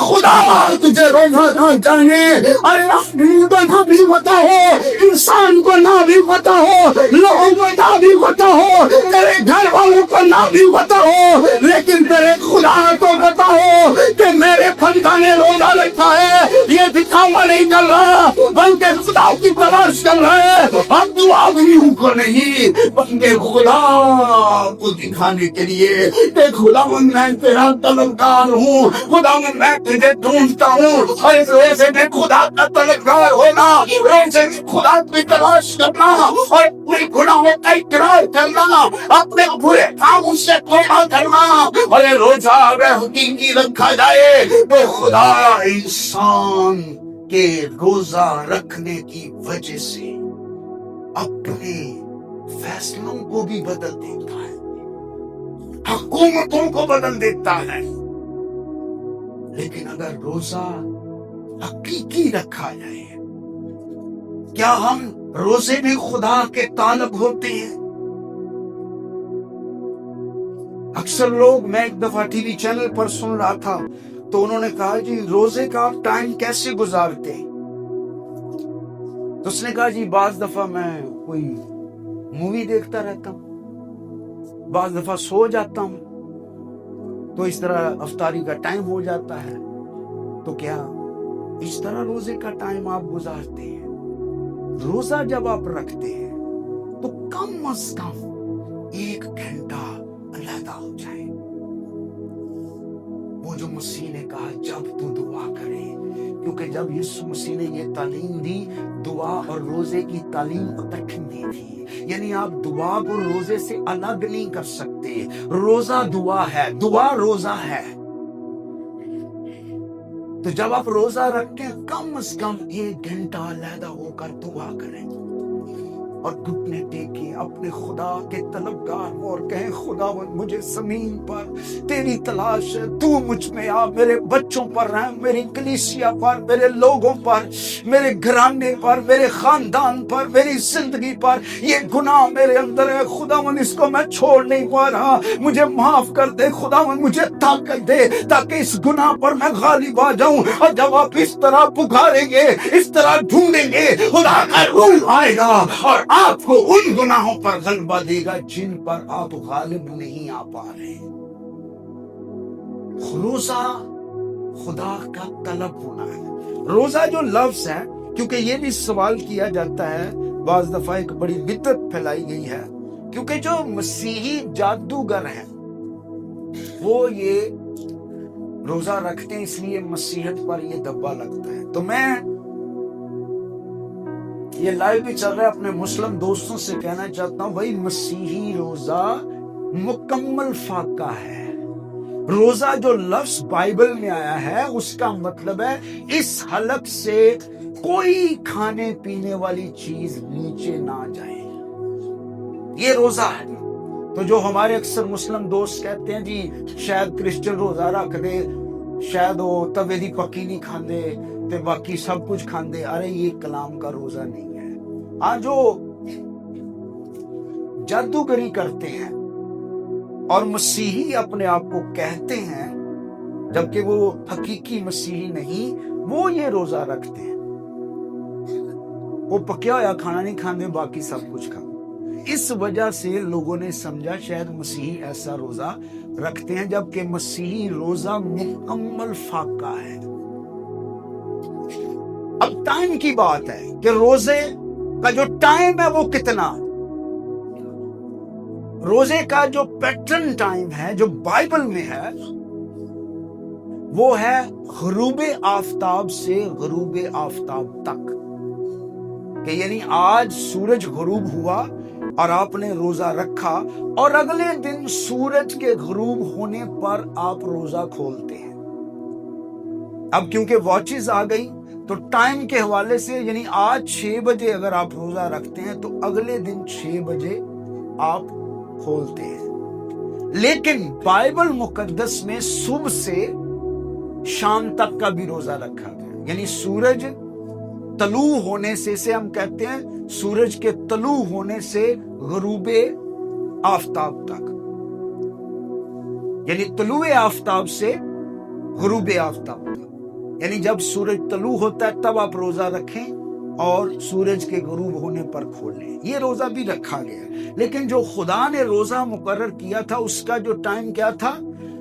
خدا تجھے روزہ نہ چاہے. ارے آدمی کو نہ بھی پتا ہو, انسان کو نہ بھی پتا ہو, لوگوں کو نہ بھی پتا ہو, تیرے گھر والوں کو نہ بھی پتا ہو, لیکن تیرے خدا کو پتا ہو کہ میرے بندہ نے روزہ رکھا ہے. یہ دکھاوا نہیں کر رہا بلکہ خدا کی تلاش کر رہا ہے. اب دعا بھی ان کو نہیں بلکہ خدا کو دکھانے کے لیے کہ خدا میں تیرا طلبگار ہوں, خدا میں تجھے ڈھونڈتا ہوں. اور اس وجہ سے میں خدا کا طلبگار ہونا, ویسے خدا کی تلاش کرنا اور اپنے گناہوں کا اقرار کرنا, اپنے برے کاموں سے توبہ کرنا. اور یہ روزہ اگر حقیقی رکھا جائے تو خدا انسان کے روزہ رکھنے کی وجہ سے اپنے فیصلوں کو بھی بدل دیتا ہے, حکومتوں کو بدل دیتا ہے. لیکن اگر روزہ حقیقی رکھا جائے, کیا ہم روزے میں خدا کے طالب ہوتے ہیں؟ اکثر لوگ, میں ایک دفعہ ٹی وی چینل پر سن رہا تھا تو انہوں نے کہا جی روزے کا آپ ٹائم کیسے گزارتے ہیں؟ تو اس نے کہا جی بعض دفعہ میں کوئی مووی دیکھتا رہتا ہوں, بعض دفعہ سو جاتا ہوں, تو اس طرح افطاری کا ٹائم ہو جاتا ہے. تو کیا اس طرح روزے کا ٹائم آپ گزارتے ہیں؟ روزہ جب آپ رکھتے ہیں تو کم از کم 1 گھنٹہ علیحدہ ہو جائے. وہ جو مسیح نے کہا جب تو دعا کرے, کیونکہ جب یسوع مسیح نے یہ تعلیم دی, دعا اور روزے کی تعلیم اکٹھی دی تھی. یعنی آپ دعا کو روزے سے الگ نہیں کر سکتے. روزہ دعا ہے, دعا روزہ ہے. تو جب آپ روزہ رکھیں کم از کم 1 گھنٹہ علیحدہ ہو کر دعا کریں اور گھٹنے ٹیکیں, اپنے خدا کے طلبگار ہوں اور کہیں خدا مجھے زمین پر تیری تلاش ہے, تو مجھ میں آ, میرے بچوں پر رحم, میری کلیسیا پر, میرے لوگوں پر, میرے گھرانے پر, میرے خاندان پر, میری زندگی پر. یہ گناہ میرے اندر ہے خداوند, اس کو میں چھوڑ نہیں پا رہا, مجھے معاف کر دے خداوند, مجھے طاقت دے تاکہ اس گناہ پر میں غالب آ جاؤں. اور جب آپ اس طرح پکاریں گے, اس طرح ڈھونڈیں گے, خدا کا روح آئے گا اور آپ کو ان گناہوں پر غلبہ دے گا جن پر آپ غالب نہیں آ پا رہے. روزہ خدا کا طلب ہونا ہے. روزہ جو لفظ ہے, کیونکہ یہ بھی سوال کیا جاتا ہے بعض دفعہ, ایک بڑی بدعت پھیلائی گئی ہے, کیونکہ جو مسیحی جادوگر ہیں وہ یہ روزہ رکھتے ہیں اس لیے مسیحیت پر یہ دبا لگتا ہے. تو میں یہ لائیو بھی چل رہا ہے, اپنے مسلم دوستوں سے کہنا چاہتا ہوں بھائی مسیحی روزہ مکمل فاقہ ہے. روزہ جو لفظ بائبل میں آیا ہے اس کا مطلب ہے اس حلق سے کوئی کھانے پینے والی چیز نیچے نہ جائے, یہ روزہ ہے. تو جو ہمارے اکثر مسلم دوست کہتے ہیں جی شاید کرسچن روزہ رکھ دے, شاید وہ توے دی پکی نہیں کھاندے تے باقی سب کچھ کھاندے, ارے یہ کلام کا روزہ نہیں ہے. آج جو جادوگری کرتے ہیں اور مسیحی اپنے آپ کو کہتے ہیں جبکہ وہ حقیقی مسیحی نہیں, وہ یہ روزہ رکھتے ہیں, وہ پکیا ہوا کھانا نہیں کھاندے, باقی سب کچھ کھاندے. اس وجہ سے لوگوں نے سمجھا شاید مسیحی ایسا روزہ رکھتے ہیں, جبکہ مسیحی روزہ مکمل فاقہ ہے. اب ٹائم کی بات ہے کہ روزے کا جو ٹائم ہے وہ کتنا, روزے کا جو پیٹرن ٹائم ہے جو بائبل میں ہے وہ ہے غروب آفتاب سے غروب آفتاب تک, کہ یعنی آج سورج غروب ہوا اور آپ نے روزہ رکھا اور اگلے دن سورج کے غروب ہونے پر آپ روزہ کھولتے ہیں. اب کیونکہ واچز آ گئی تو ٹائم کے حوالے سے یعنی آج 6 بجے اگر آپ روزہ رکھتے ہیں تو اگلے دن 6 بجے آپ کھولتے ہیں. لیکن بائبل مقدس میں صبح سے شام تک کا بھی روزہ رکھا گیا, یعنی سورج طلوع ہونے سے, اسے ہم کہتے ہیں سورج کے طلوع ہونے سے غروب آفتاب تک. یعنی طلوع آفتاب سے غروب آفتاب تک، یعنی جب سورج طلوع ہوتا ہے تب آپ روزہ رکھیں اور سورج کے غروب ہونے پر کھولیں، یہ روزہ بھی رکھا گیا ہے۔ لیکن جو خدا نے روزہ مقرر کیا تھا اس کا جو ٹائم کیا تھا؟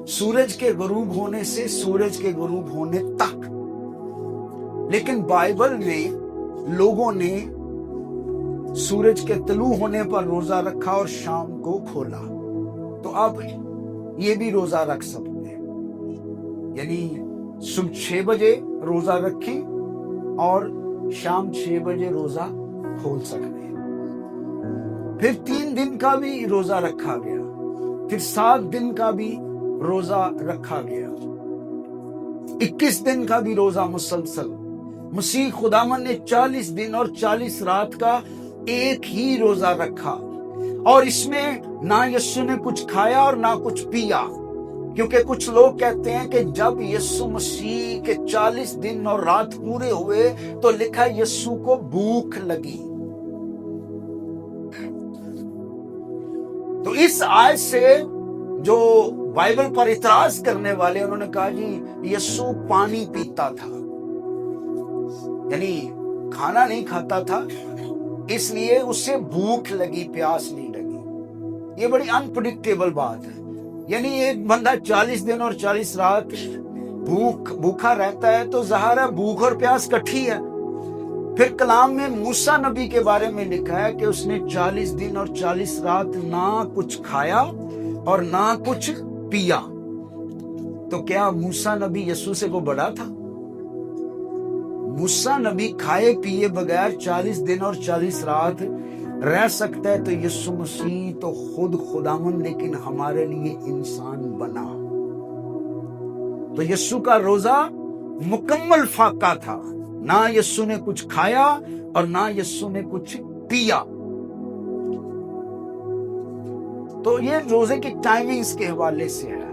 سورج کے غروب ہونے سے سورج کے غروب ہونے تک۔ لیکن بائبل میں لوگوں نے سورج کے طلوع ہونے پر روزہ رکھا اور شام کو کھولا، تو آپ یہ بھی روزہ رکھ سکتے ہیں، یعنی صبح 6 بجے روزہ رکھیں اور شام 6 بجے روزہ کھول سکتے ہیں۔ پھر 3 دن کا بھی روزہ رکھا گیا، پھر 7 دن کا بھی روزہ رکھا گیا، 21 دن کا بھی روزہ مسلسل۔ مسیح خداوند نے 40 دن اور 40 رات کا ایک ہی روزہ رکھا، اور اس میں نہ یسوع نے کچھ کھایا اور نہ کچھ پیا، کیونکہ کچھ لوگ کہتے ہیں کہ جب یسوع مسیح کے 40 دن اور رات پورے ہوئے تو لکھا یسوع کو بھوک لگی۔ تو اس آیت سے جو بائبل پر اعتراض کرنے والے انہوں نے کہا جی یسوع پانی پیتا تھا، یعنی کھانا نہیں کھاتا تھا، اس لیے اسے بھوک لگی، پیاس نہیں لگی۔ یہ بڑی انپریڈکٹیبل بات ہے، یعنی ایک بندہ 40 دن اور 40 رات بھوکا رہتا ہے تو ظاہر ہے بھوک اور پیاس کٹھی ہے۔ پھر کلام میں موسیٰ نبی کے بارے میں لکھا ہے کہ اس نے 40 دن اور 40 رات نہ کچھ کھایا اور نہ کچھ پیا۔ تو کیا موسیٰ نبی یسوع سے کو بڑا تھا؟ موسیٰ نبی کھائے پیے بغیر 40 دن اور 40 رات رہ سکتا ہے، تو یسوع مسیح تو خود خداوند لیکن ہمارے لیے انسان بنا۔ تو یسوع کا روزہ مکمل فاقہ تھا، نہ یسوع نے کچھ کھایا اور نہ یسوع نے کچھ پیا۔ تو یہ روزے کی ٹائمنگز کے حوالے سے ہے،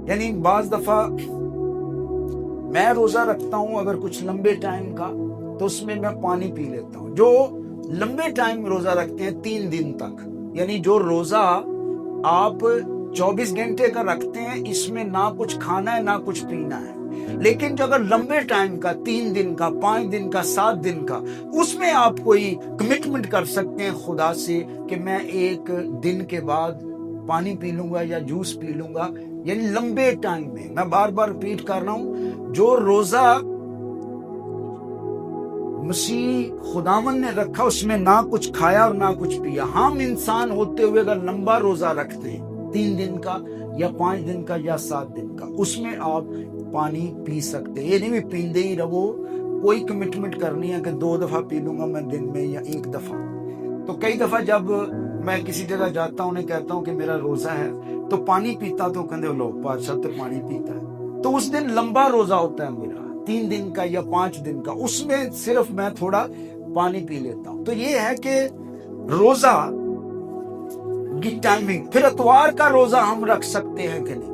یعنی بعض دفعہ میں روزہ رکھتا ہوں اگر کچھ لمبے ٹائم کا تو اس میں پانی پی لیتا ہوں۔ جو لمبے ٹائم روزہ رکھتے ہیں 3 دن تک، یعنی جو روزہ آپ 24 گھنٹے کا رکھتے ہیں اس میں نہ کچھ کھانا ہے نہ کچھ پینا ہے، لیکن جو اگر لمبے ٹائم کا 3 دن کا 5 دن کا 7 دن کا، اس میں آپ کوئی کمٹمنٹ کر سکتے ہیں خدا سے کہ میں 1 دن کے بعد پانی پی لوں گا یا جوس پی لوں گا، یعنی لمبے ٹائم میں۔ میں بار بار ریپیٹ کر رہا ہوں، جو روزہ مسیح خداوند نے رکھا اس میں نہ کچھ کھایا اور نہ کچھ پیا۔ ہم انسان ہوتے ہوئے اگر لمبا روزہ رکھتے ہیں 3 دن کا یا 5 دن کا یا 7 دن کا، اس میں آپ پانی پی سکتے ہیں، یہ نہیں بھی پیندے ہی رہو، کوئی کمٹمنٹ کرنی ہے کہ 2 دفعہ پی لوں گا میں دن میں یا 1 دفعہ۔ تو کئی دفعہ جب میں کسی جگہ جاتا ہوں انہیں کہتا ہوں کہ میرا روزہ ہے تو پانی پیتا، تو کہتے لو بادشاہ تو پانی پیتا ہے، تو اس دن لمبا روزہ ہوتا ہے میرا 3 دن کا یا 5 دن کا، اس میں صرف میں تھوڑا پانی پی لیتا ہوں۔ تو یہ ہے کہ روزہ کی ٹائمنگ۔ پھر اتوار کا روزہ ہم رکھ سکتے ہیں کہ نہیں؟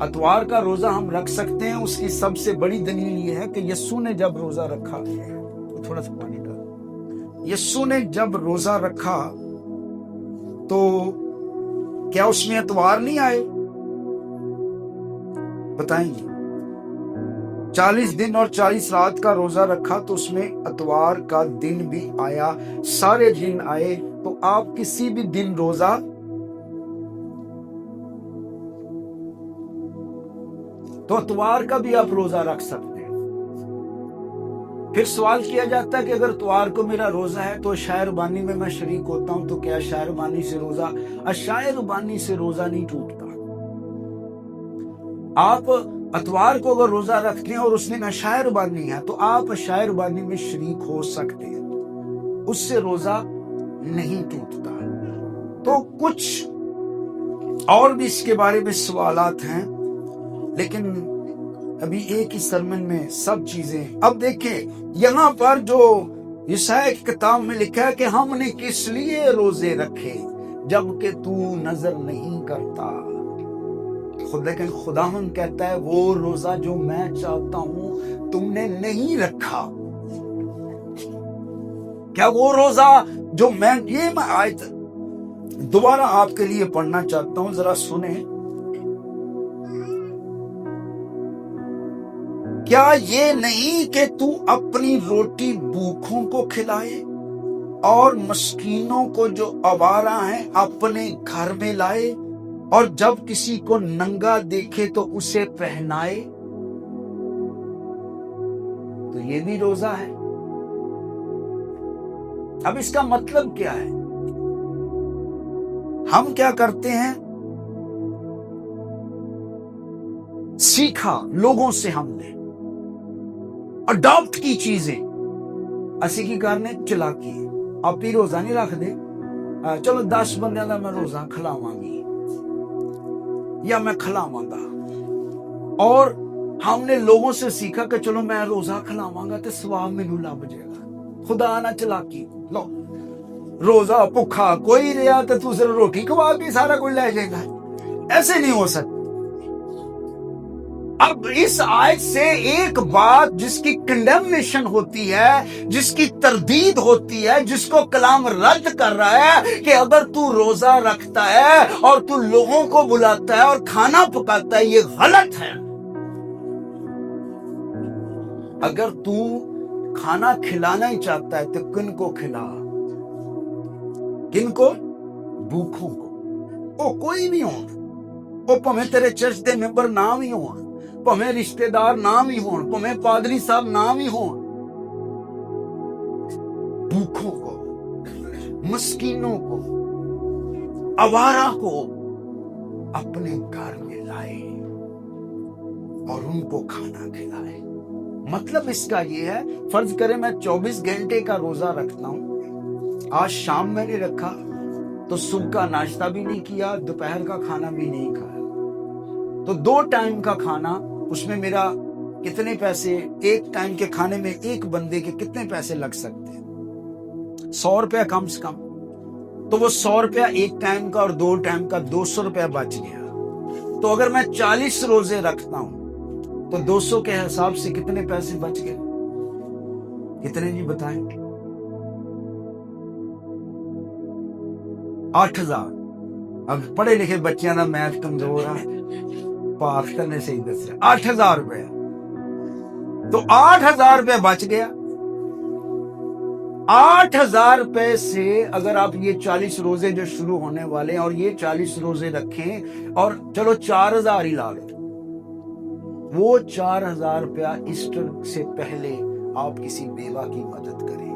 اتوار کا روزہ ہم رکھ سکتے ہیں، اس کی سب سے بڑی دلیل یہ ہے کہ یسوع نے جب روزہ رکھا، تھوڑا سا پانی ڈال، یسوع نے جب روزہ رکھا تو کیا اس میں اتوار نہیں آئے؟ بتائیں گے 40 دن اور 40 رات کا روزہ رکھا تو اس میں اتوار کا دن بھی آیا، سارے دن آئے۔ تو آپ کسی بھی دن روزہ تو اتوار کا بھی آپ روزہ رکھ سکتے ہیں۔ پھر سوال کیا جاتا ہے کہ اگر اتوار کو میرا روزہ ہے تو عشاء ربانی میں شریک ہوتا ہوں، تو کیا عشاء ربانی سے روزہ؟ عشاء ربانی سے روزہ نہیں ٹوٹتا۔ آپ اتوار کو اگر روزہ رکھتے ہیں اور اس دن عشاء ربانی ہے تو آپ عشاء ربانی میں شریک ہو سکتے ہیں، اس سے روزہ نہیں ٹوٹتا۔ تو کچھ اور بھی اس کے بارے میں سوالات ہیں، لیکن ابھی ایک ہی سرمن میں سب چیزیں۔ اب دیکھیں یہاں پر جو یسایا کی کتاب میں لکھا ہے کہ ہم نے کس لیے روزے رکھے جبکہ تو نظر نہیں کرتا، لیکن خداوند کہتا ہے وہ روزہ جو میں چاہتا ہوں تم نے نہیں رکھا۔ کیا وہ روزہ جو میں آیت دوبارہ آپ کے لیے پڑھنا چاہتا ہوں، ذرا سنیں کیا یہ نہیں کہ تو اپنی روٹی بھوکوں کو کھلائے اور مسکینوں کو جو آوارہ ہیں اپنے گھر میں لائے، اور جب کسی کو ننگا دیکھے تو اسے پہنائے؟ تو یہ بھی روزہ ہے۔ اب اس کا مطلب کیا ہے؟ ہم کیا کرتے ہیں؟ سیکھا لوگوں سے، ہم نے اڈاپٹ کی چیزیں، اسی کی کارنے چلاکی۔ آپ ہی روزہ نہیں رکھ دے، چلو 10 بندیاں دا میں روزہ کھلاواں گی یا میں کھلاواں گا، اور ہم نے لوگوں سے سیکھا کہ چلو میں روزہ کھلاواں گا تے ثواب مینوں لب جائے گا۔ خدا نہ چلاکی، لو روزہ بھوکا کوئی رہا تو تو صرف روٹی کھوا کے سارا کوئی لے جائے گا، ایسے نہیں ہو سکتا۔ اب اس آیت سے ایک بات جس کی کنڈیمنیشن ہوتی ہے، جس کی تردید ہوتی ہے، جس کو کلام رد کر رہا ہے کہ اگر تو روزہ رکھتا ہے اور تو لوگوں کو بلاتا ہے اور کھانا پکاتا ہے، یہ غلط ہے۔ اگر تو کھانا کھلانا ہی چاہتا ہے تو کن کو کھلا؟ کن کو؟ بھوکوں کو۔ او کوئی بھی ہوں، او پمیں تیرے چرچ دے ممبر نام ہی ہوں، پمیں رشتہ دار نام ہی ہون، پمیں پادری صاحب نام ہی ہون، بھوکوں کو، مسکینوں کو، آوارہ کو اپنے گھر میں لائے اور ان کو کھانا کھلائے۔ مطلب اس کا یہ ہے، فرض کرے میں 24 گھنٹے کا روزہ رکھتا ہوں، آج شام میں نے رکھا تو صبح کا ناشتہ بھی نہیں کیا، دوپہر کا کھانا بھی نہیں کھایا، تو 2 ٹائم کا کھانا، اس میں میرا کتنے پیسے، ایک ٹائم کے کھانے میں ایک بندے کے کتنے پیسے لگ سکتے ہیں؟ 100 روپیہ کم سے کم۔ تو وہ 100 روپیہ ایک ٹائم کا اور 2 ٹائم کا 200 روپیہ بچ گیا۔ تو اگر میں 40 روزے رکھتا ہوں تو 200 کے حساب سے کتنے پیسے بچ گئے؟ کتنے جی بتائیں؟ 8000۔ اب پڑھے لکھے بچیاں دا میتھ کمزور ہے، پاکستان نے صحیح دسیا 8000 روپے، تو 8000 روپے بچ گیا۔ 8000 روپے سے اگر آپ یہ 40 روزے جو شروع ہونے والے ہیں اور یہ 40 روزے رکھیں اور چلو 4000 ہی لا لیں، وہ 4000 روپیہ ایسٹر سے پہلے آپ کسی بیوہ کی مدد کریں،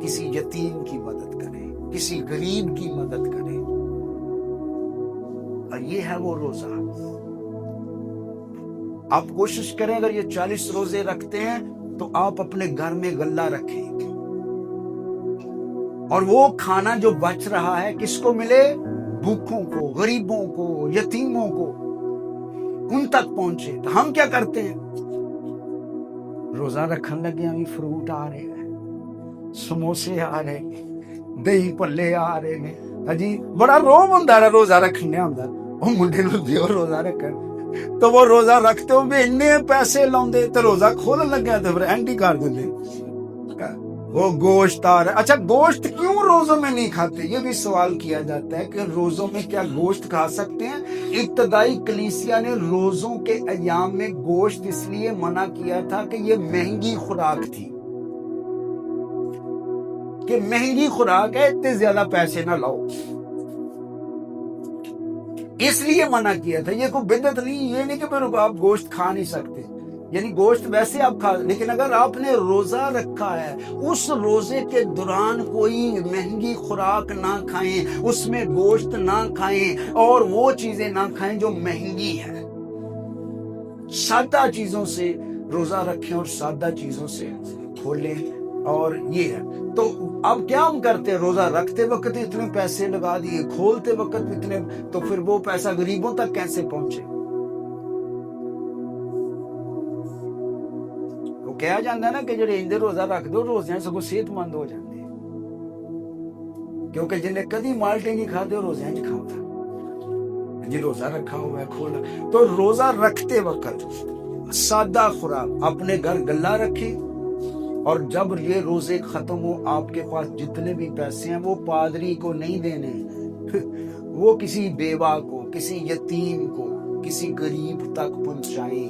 کسی یتیم کی مدد کریں، کسی غریب کی مدد کریں، اور یہ ہے وہ روزہ۔ آپ کوشش کریں اگر یہ 40 روزے رکھتے ہیں تو آپ اپنے گھر میں غلہ رکھیں، اور وہ کھانا جو بچ رہا ہے کس کو ملے؟ بھوکوں کو، غریبوں کو، یتیموں کو، ان تک پہنچے۔ تو ہم کیا کرتے ہیں؟ روزہ رکھن لگے ہمیں فروٹ آ رہے ہیں، سموسے آ رہے ہیں، دہی پلے آ رہے ہیں، جی بڑا روم ہوندا ہے روزہ رکھنے ہوندا، وہ منڈے نوں دیو روزہ رکھن، تو وہ روزہ رکھتے ہو بھی اتنے پیسے لاؤندے تو روزہ کھولن لگا تو پھر اینڈ ہی کر دیندے، وہ گوشت آ رہا ہے۔ اچھا گوشت کیوں روزوں میں نہیں کھاتے؟ یہ بھی سوال کیا جاتا ہے کہ روزوں میں کیا گوشت کھا سکتے ہیں؟ ابتدائی کلیسیا نے روزوں کے ایام میں گوشت اس لیے منع کیا تھا کہ یہ مہنگی خوراک تھی، کہ مہنگی خوراک ہے، اتنے زیادہ پیسے نہ لاؤ، اس لیے منع کیا تھا۔ یہ کوئی بدعت نہیں، یہ نہیں کہ پھر آپ گوشت کھا نہیں سکتے، یعنی گوشت ویسے آپ کھا، لیکن اگر آپ نے روزہ رکھا ہے اس روزے کے دوران کوئی مہنگی خوراک نہ کھائیں، اس میں گوشت نہ کھائیں اور وہ چیزیں نہ کھائیں جو مہنگی ہیں، سادہ چیزوں سے روزہ رکھیں اور سادہ چیزوں سے کھولیں، اور یہ ہے۔ تو اب کیا ہم کرتے ہیں؟ روزہ رکھتے وقت اتنے پیسے لگا دیے، کھولتے وقت اتنے، تو پھر وہ پیسہ غریبوں تک کیسے پہنچے؟ وہ کہا جاتا ہے نا کہ جڑے اندر روزہ رکھ دو روزے سب صحت مند ہو جاتے ہیں، کیونکہ جنہیں کدی مالٹے نہیں کھاتے وہ روزے کھاتا، جی روزہ رکھا ہوا ہے کھولا۔ تو روزہ رکھتے وقت سادہ خوراک، اپنے گھر غلہ رکھیں، اور جب یہ روزے ختم ہو آپ کے پاس جتنے بھی پیسے ہیں وہ پادری کو نہیں دینے، وہ کسی بیوہ کو، کسی یتیم کو، کسی غریب تک پہنچائیں،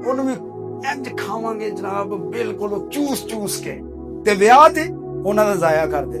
ਉਹਨੂੰ ਵੀ ਇੰਜ ਖਾਵਾਂਗੇ ਜਨਾਬ, ਬਿਲਕੁਲ ਚੂਸ ਚੂਸ ਕੇ। ਤੇ ਵਿਆਹ ਤੇ ਉਹਨਾਂ ਦਾ ਜ਼ਾਇਆ ਕਰ ਦੇ।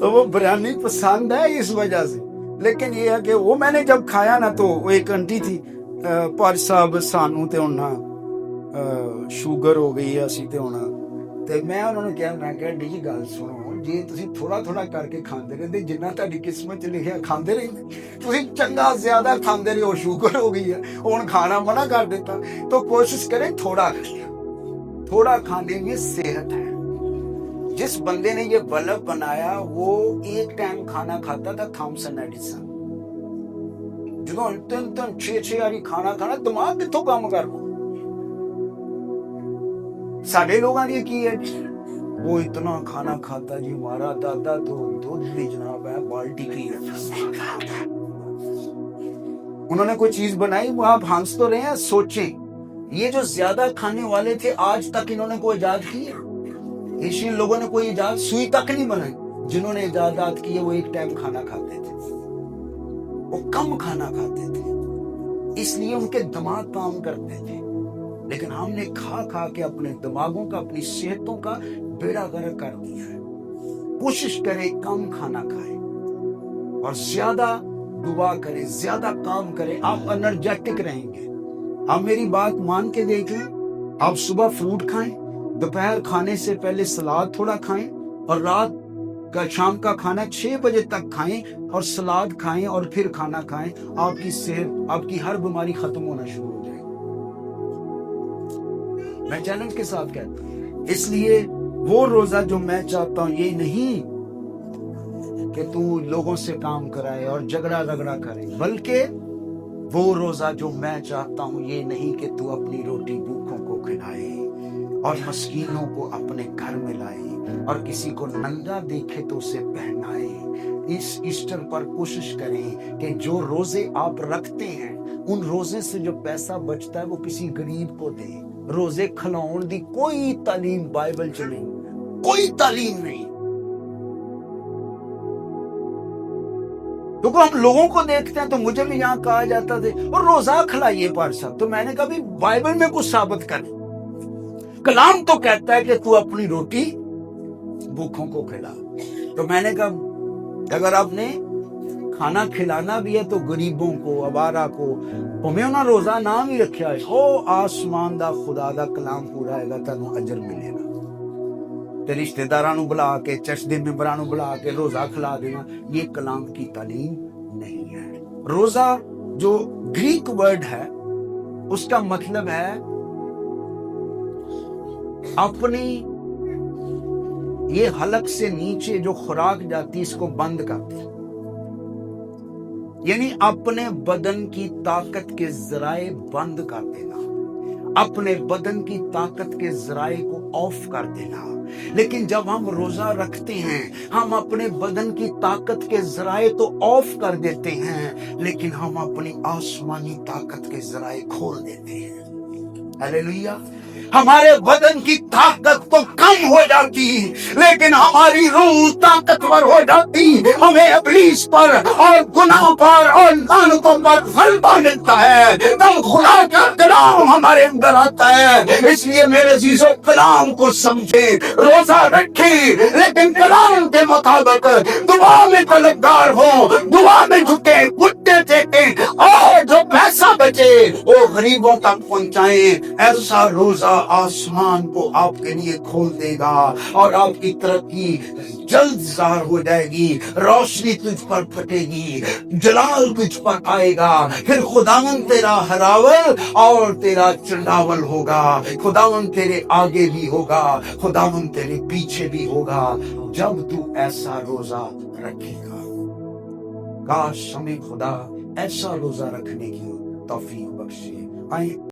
تو وہ بریانی پسند ہے اس وجہ سے. لیکن یہ ہے کہ وہ میں نے جب کھایا نا تو وہ ایک انٹی تھی پر صاحب سانو تے ہونا شوگر ہو گئی ہے اسی تے ہونا تے میں انہوں نے کہا میں کہ انٹی جی گل سنو جی تسی تھوڑا تھوڑا کر کے کھاندے رہندے جنہ تہاڈی قسمت چ لکھیا کھاندے رہندے تسی چنگا زیادہ کھاندے رہے ہو شوگر ہو گئی ہے ہن کھانا منع کر دیتا تو کوشش کریں تھوڑا کھانے میں صحت ہے. جس بندے نے یہ بلب بنایا وہ ایک ٹائم کھانا کھاتا تھا تھامسن ایڈیسن. جدوں تین چھ واری کھانا کھانا دماغ کتوں کام کرنا. ساڈے لوگاں دی کی ہے جی وہ اتنا کھانا کھاتا جی ہمارا دادا تو دودھ بھی جناب ہے بالٹی کی ہے. انہوں نے کوئی چیز بنائی وہ آپ ہنس تو رہے ہیں سوچیں یہ جو زیادہ کھانے والے تھے آج تک انہوں نے کوئی ایجاد کی ہے. ایشین لوگوں نے کوئی ایجاد سوئی تک نہیں بنائی. جنہوں نے ایجادات کیے وہ ایک ٹائم کھانا کھاتے تھے وہ کم کھانا کھاتے تھے اس لیے ان کے دماغ کام کرتے تھے. لیکن ہم نے کھا کے اپنے دماغوں کا اپنی صحتوں کا بیڑا غرق کر دیا ہے. کوشش کریں کم کھانا کھائیں اور زیادہ دعا کریں زیادہ کام کریں. آپ انرجیٹک رہیں گے. آپ میری بات مان کے دیکھیں. آپ صبح فروٹ کھائیں دوپہر کھانے سے پہلے سلاد تھوڑا کھائیں اور رات کا شام کا کھانا 6 بجے تک کھائیں اور سلاد کھائیں اور پھر کھانا کھائیں. آپ کی صحت آپ کی ہر بیماری ختم ہونا شروع ہو جائے گی. میں چیلنج کے ساتھ کہتا ہوں. اس لیے وہ روزہ جو میں چاہتا ہوں یہ نہیں کہ تو لوگوں سے کام کرائے اور جھگڑا رگڑا کرے بلکہ وہ روزہ جو میں چاہتا ہوں یہ نہیں کہ تو اپنی روٹی بھوکوں کو کھلائے اور مسکینوں کو اپنے گھر میں لائے اور کسی کو ننگا دیکھے تو اسے پہنائے. اس ایسٹر پر کوشش کریں کہ جو روزے آپ رکھتے ہیں ان روزے سے جو پیسہ بچتا ہے وہ کسی غریب کو دیں. روزے کھلاؤن دی کوئی تعلیم بائبل چ نہیں کوئی تعلیم نہیں. کیونکہ ہم لوگوں کو دیکھتے ہیں تو مجھے بھی یہاں کہا جاتا تھا اور روزہ کھلائیے پار صاحب. تو میں نے کہا بھی بائبل میں کچھ ثابت کریں. کلام تو کہتا ہے کہ تو اپنی روٹی بھوکوں کو کھلا. تو میں نے کہا اگر آپ نے کھانا کھلانا بھی ہے تو غریبوں کو آوارہ کو میں انہاں روزہ نام ہی رکھیا ہے او آسمان دا خدا دا کلام پورا ہے گا تانوں اجر ملے گا. تے رشتہ داراں نوں بلا کے چرچ دے ممبراں نوں بلا کے روزہ کھلا دینا یہ کلام کی تعلیم نہیں ہے. روزہ جو گریک ورڈ ہے اس کا مطلب ہے اپنی یہ حلق سے نیچے جو خوراک جاتی اس کو بند کرتے یعنی اپنے بدن کی طاقت کے ذرائع بند کر دینا. اپنے بدن کی طاقت کے ذرائع کو آف کر دینا. لیکن جب ہم روزہ رکھتے ہیں ہم اپنے بدن کی طاقت کے ذرائع تو آف کر دیتے ہیں لیکن ہم اپنی آسمانی طاقت کے ذرائع کھول دیتے ہیں. ہلیلویا. ہمارے بدن کی طاقت تو کم ہو جاتی لیکن ہماری روح طاقتور ہو جاتی. ہمیں ابلیس پر اور گناہ پر اور لعنتوں پر غلبہ ملتا ہے. تب خدا کا کلام ہمارے اندر آتا ہے. اس لیے میرے عزیزو کلام کو سمجھیں. روزہ رکھیں لیکن کلام کے مطابق دعا میں طلبگار ہوں. دعا میں جھکیں گھٹنے ٹیکیں اور جو پیسہ بچے وہ غریبوں تک پہنچائیں. ایسا روزہ آسمان کو آپ کے لیے کھول دے گا اور آپ کی ترقی جلد ظاہر ہو جائے گی. روشنی تجھ پر پھٹے گی جلال تجھ پر آئے گا. پھر خداوند تیرا ہراول اور تیرا چنڈاول ہوگا. خداوند تیرے آگے بھی ہوگا خداوند تیرے پیچھے بھی ہوگا جب تو ایسا روزہ رکھے گا. کاش ہمیں خدا ایسا روزہ رکھنے کی توفیق بخشے. آئیں